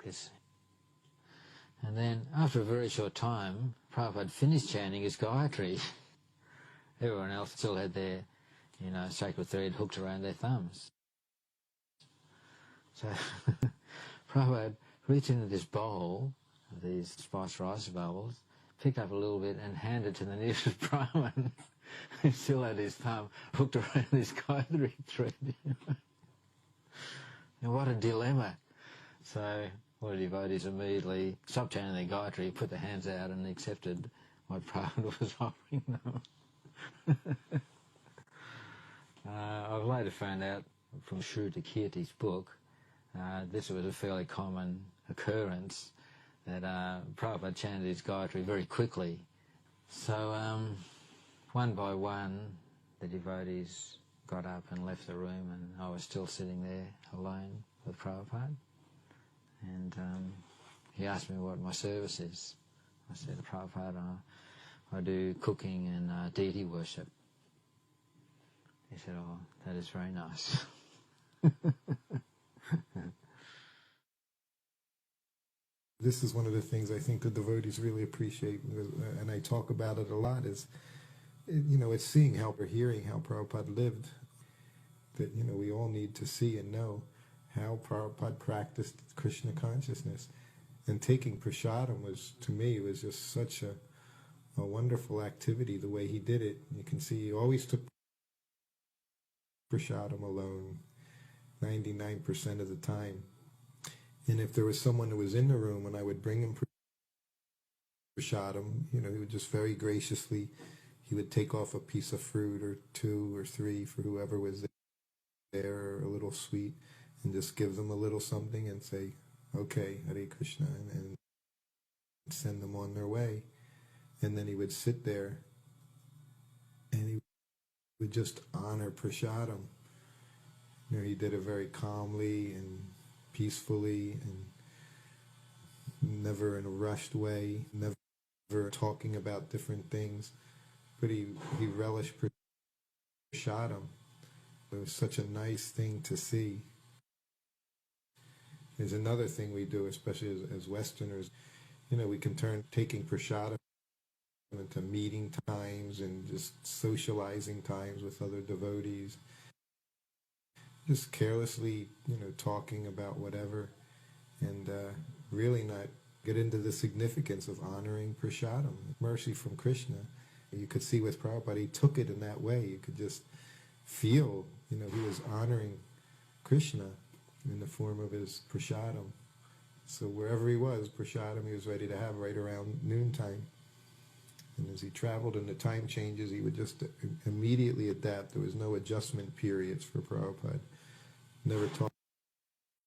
focus. And then, after a very short time, Prabhupada finished chanting his Gayatri. Everyone else still had their, sacred thread hooked around their thumbs. So Prabhupada reached into this bowl of these spiced rice bubbles, picked up a little bit and handed it to the nearest Brahmin who still had his thumb hooked around this Gayatri thread. And what a dilemma. So all the devotees immediately stopped chanting their Gayatri, put their hands out and accepted what Prabhupada was offering them. I've later found out from Shruta Kirti's book, this was a fairly common occurrence, that Prabhupada chanted his Gayatri very quickly. So one by one the devotees got up and left the room, and I was still sitting there alone with Prabhupada. And he asked me what my service is. I said, Prabhupada, I do cooking and deity worship. He said, oh, that is very nice. This is one of the things I think the devotees really appreciate, and I talk about it a lot, is, it's seeing how, or hearing how Prabhupada lived, that, we all need to see and know how Prabhupada practiced Krishna consciousness. And taking prasadam was, to me, was just such a wonderful activity, the way he did it. You can see he always took prasadam alone, 99% of the time. And if there was someone who was in the room and I would bring him prasadam, he would just very graciously, he would take off a piece of fruit or 2 or 3 for whoever was there, or a little sweet, and just give them a little something and say, okay, Hare Krishna, and send them on their way. And then he would sit there and he would just honor prasadam. He did it very calmly and peacefully, and never in a rushed way, never talking about different things, but he relished prasadam. It was such a nice thing to see. There's another thing we do, especially as Westerners, we can turn taking prasadam into meeting times and just socializing times with other devotees. Just carelessly, talking about whatever, and really not get into the significance of honoring prasadam, mercy from Krishna. You could see with Prabhupada, he took it in that way. You could just feel, he was honoring Krishna in the form of his prasadam. So wherever he was, prasadam he was ready to have right around noontime. And as he traveled and the time changes, he would just immediately adapt. There was no adjustment periods for Prabhupada. Never taught